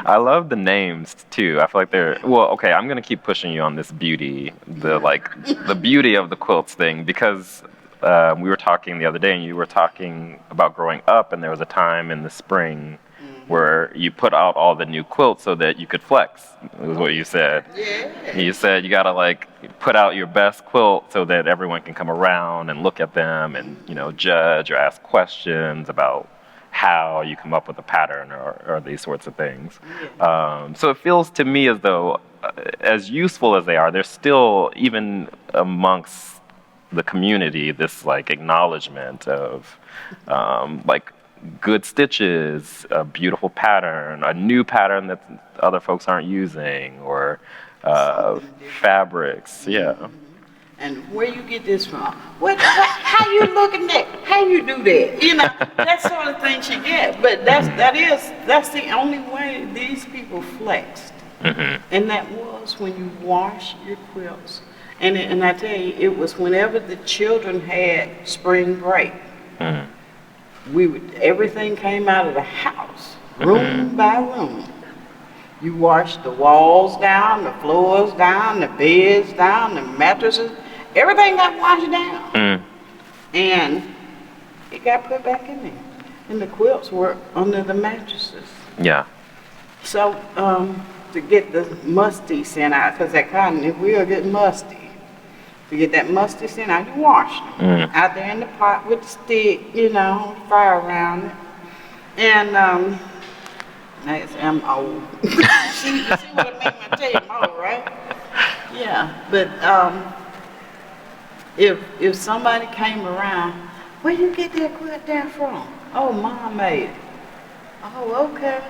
I love the names too. I feel like they're well. Okay, I'm gonna keep pushing you on this beauty, the beauty of the quilts thing, because we were talking the other day, and you were talking about growing up, and there was a time in the spring where you put out all the new quilts so that you could flex. Was what you said. Yeah. You said you gotta like put out your best quilt so that everyone can come around and look at them and judge or ask questions about how you come up with a pattern or these sorts of things. Yeah. So it feels to me as though, as useful as they are, there's still, even amongst the community, this like acknowledgement of like good stitches, a beautiful pattern, a new pattern that other folks aren't using, or fabrics. Yeah. And where you get this from? How you looking at? How you do that? That sort of thing she get. But that's the only way these people flexed. And that was when you wash your quilts. And I tell you, it was whenever the children had spring break. Everything came out of the house, room by room. You washed the walls down, the floors down, the beds down, the mattresses. Everything got washed down. And it got put back in there. And the quilts were under the mattresses. Yeah. So to get the musty scent out, because that cotton, it will get musty. To get that musty scent out, you wash them. Out there in the pot with the stick, fire around it. And I'm old. see what I mean when I tell you I'm old, right? Yeah, but if somebody came around, where you get that quilt there from? Oh, Mom made it. Oh, okay.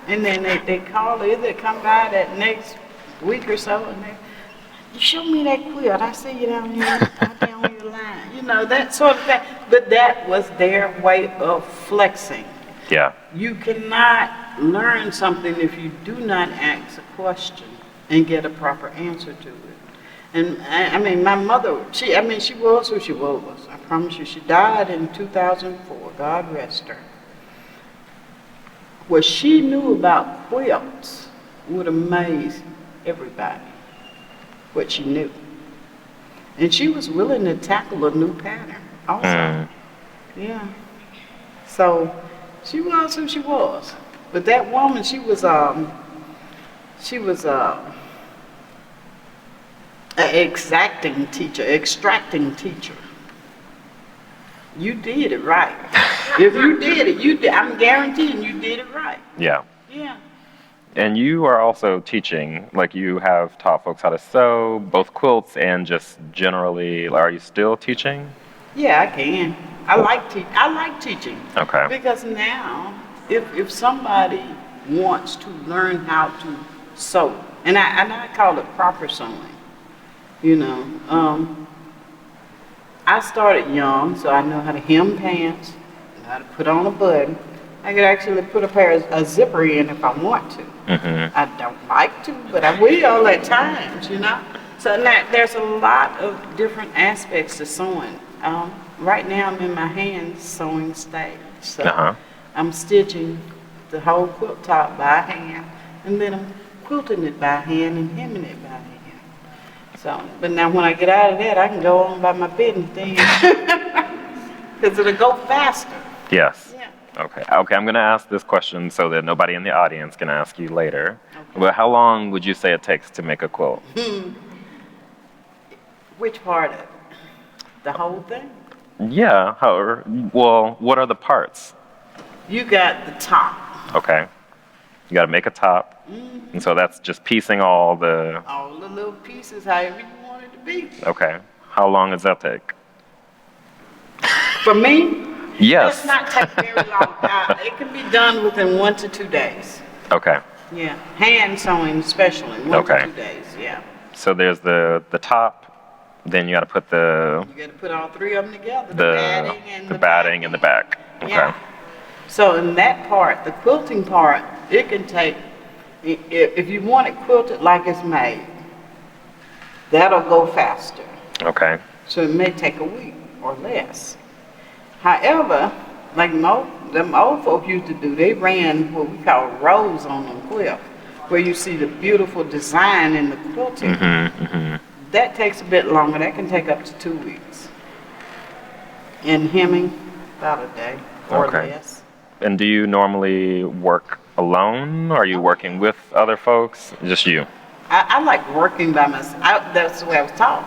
And then they call either come by that next week or so, and you show me that quilt. I see you down here, out there on your line. That sort of thing. But that was their way of flexing. Yeah. You cannot learn something if you do not ask a question and get a proper answer to it. And I mean, my mother, she was who she was. I promise you, she died in 2004. God rest her. What she knew about quilts would amaze everybody. What she knew. And she was willing to tackle a new pattern also. Yeah. So she was who she was. But that woman, she was an extracting teacher. You did it right. If you did it, I'm guaranteeing you did it right. Yeah. Yeah. And you are also teaching, like you have taught folks how to sew, both quilts and just generally. Are you still teaching? Yeah, I can. I like teaching. Okay. Because now, if somebody wants to learn how to sew, and I call it proper sewing, I started young, so I know how to hem pants, know how to put on a button. I could actually put a zipper in if I want to. I don't like to, but I will at times, So now there's a lot of different aspects to sewing. Right now I'm in my hand sewing stage. So I'm stitching the whole quilt top by hand, and then I'm quilting it by hand and hemming it by hand. So, but now when I get out of that, I can go on by my business then, because it'll go faster. Yes. Yeah. Okay, I'm going to ask this question so that nobody in the audience can ask you later. Okay. But how long would you say it takes to make a quilt? Which part of it? The whole thing? Yeah, well, what are the parts? You got the top. Okay. You got to make a top. And so that's just piecing all the little pieces, however you want it to be. Okay. How long does that take? For me? Yes. It does not take very long. It can be done within 1 to 2 days. Okay. Yeah. Hand sewing especially, 1 to 2 days, yeah. So there's the top, then you got to put You got to put all three of them together, the batting and the back. Okay. Yeah. So in that part, the quilting part, it can take, if you want it quilted like it's made, that'll go faster. Okay. So it may take a week or less. However, like them old folk used to do. They ran what we call rows on them quilt, where you see the beautiful design in the quilting. That takes a bit longer. That can take up to 2 weeks. And hemming, about a day or less. And do you normally work alone? Or are you working with other folks? Just you? I like working by myself. That's the way I was taught.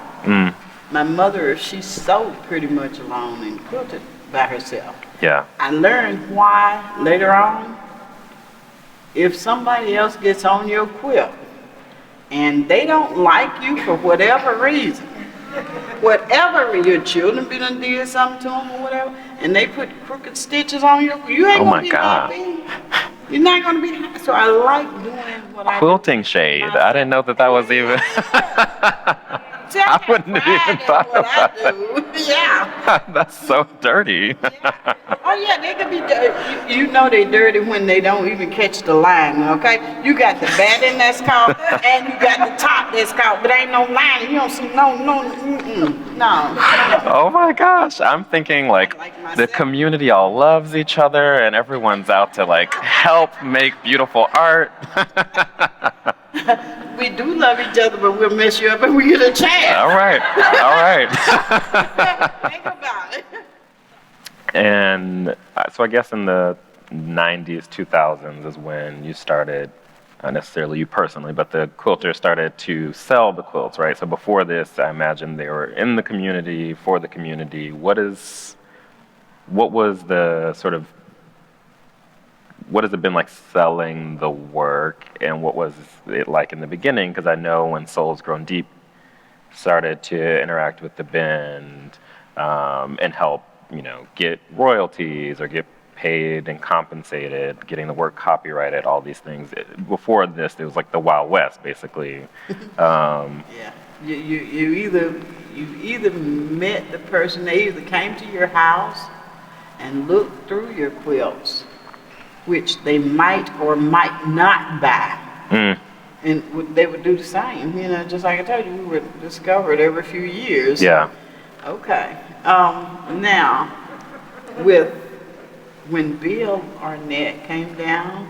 My mother, she sewed pretty much alone and quilted by herself. Yeah. I learned why later on. If somebody else gets on your quilt and they don't like you for whatever reason, your children be done did something to them or whatever, and they put crooked stitches on you ain't gonna be happy. You're not gonna be happy. So I like doing what I do. Quilting shade. I didn't know that was even. I wouldn't have even thought about that. Yeah. That's so dirty. Yeah. Oh yeah, they can be dirty. You know they're dirty when they don't even catch the line, okay? You got the batting that's caught, and you got the top that's caught, but ain't no line. You don't see no. Oh my gosh, I'm thinking like the community all loves each other and everyone's out to like help make beautiful art. We do love each other, but we'll mess you up if we get a chance. All right. Think about it. And so I guess in the 90s, 2000s is when you started, not necessarily you personally, but the quilters started to sell the quilts, right? So before this, I imagine they were in the community, for the community. What has it been like selling the work, and what was it like in the beginning? Because I know when Souls Grown Deep started to interact with the band and help, get royalties or get paid and compensated, getting the work copyrighted, all these things. Before this, it was like the Wild West, basically. Yeah, you either met the person, they either came to your house and looked through your quilts, which they might or might not buy. And they would do the same, just like I told you, we would discover it every few years. Yeah. Okay. Now, when Bill Arnett came down,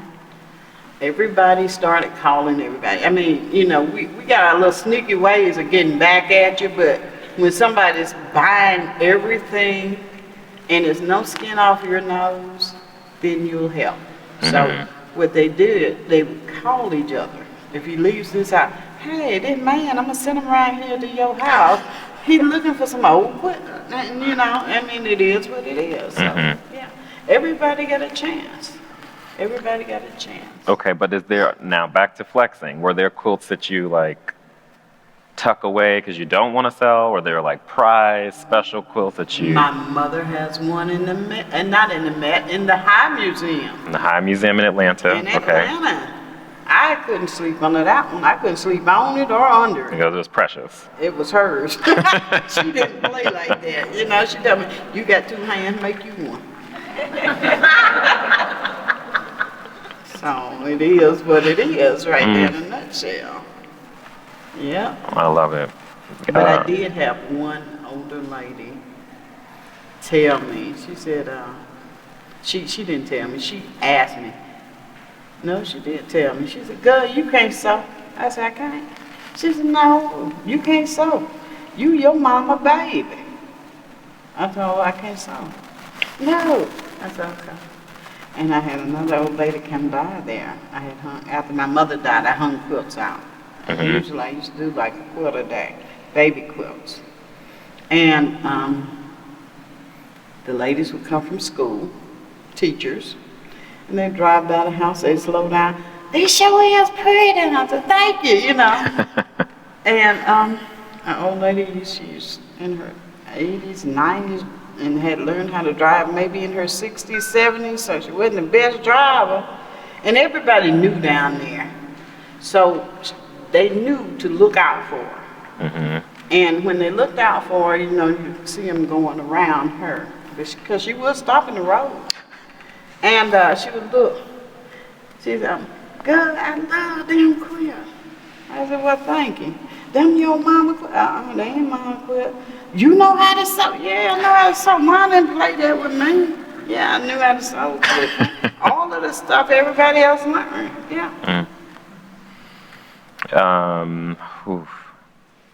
everybody started calling everybody. I mean, we got our little sneaky ways of getting back at you, but when somebody's buying everything and there's no skin off your nose, then you'll help. So what they did, they would call each other. If he leaves this out, hey, this man, I'm gonna send him right here to your house. He's looking for some old quilter. And it is what it is. So, yeah, everybody got a chance. Okay, but is there, now back to flexing, were there quilts that you like tuck away because you don't want to sell, or they're like prize special quilts that you? My mother has one in the High Museum. In the High Museum in Atlanta. Atlanta. I couldn't sleep under that one. I couldn't sleep on it or under it. Because it was precious. It was hers. She didn't play like that. She told me, you got 2 hands, make you one. So it is what it is right there in a nutshell. Yeah. I love it. But I did have one older lady tell me, she said, she didn't tell me, she asked me. No, she did tell me. She said, girl, you can't sew. I said, I can't. She said, no, you can't sew. You your mama baby. I told her I can't sew. No. I said, okay. And I had another old lady come by there. I had hung, after my mother died, I hung quilts out. Usually I used to do like a quilt a day, baby quilts. And the ladies would come from school, teachers, and they'd drive by the house, they'd slow down. They sure is pretty. And I said, thank you, And an old lady, she's in her 80s, 90s, and had learned how to drive maybe in her 60s, 70s, so she wasn't the best driver. And everybody knew down there. So they knew to look out for her. And when they looked out for her, you could see them going around her, because she would stop in the road. And she would look. She said, girl, I love them quilt. I said, well, thank you. Them your mama quilt? They ain't mama quilt. You know how to sew? Yeah, I know how to sew. Mom didn't play that with me. Yeah, I knew how to sew slip. All of the stuff everybody else learned. Yeah. Oof.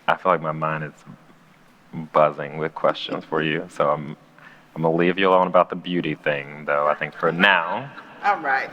I feel like my mind is buzzing with questions for you, so I'm gonna leave you alone about the beauty thing, though. I think for now. All right.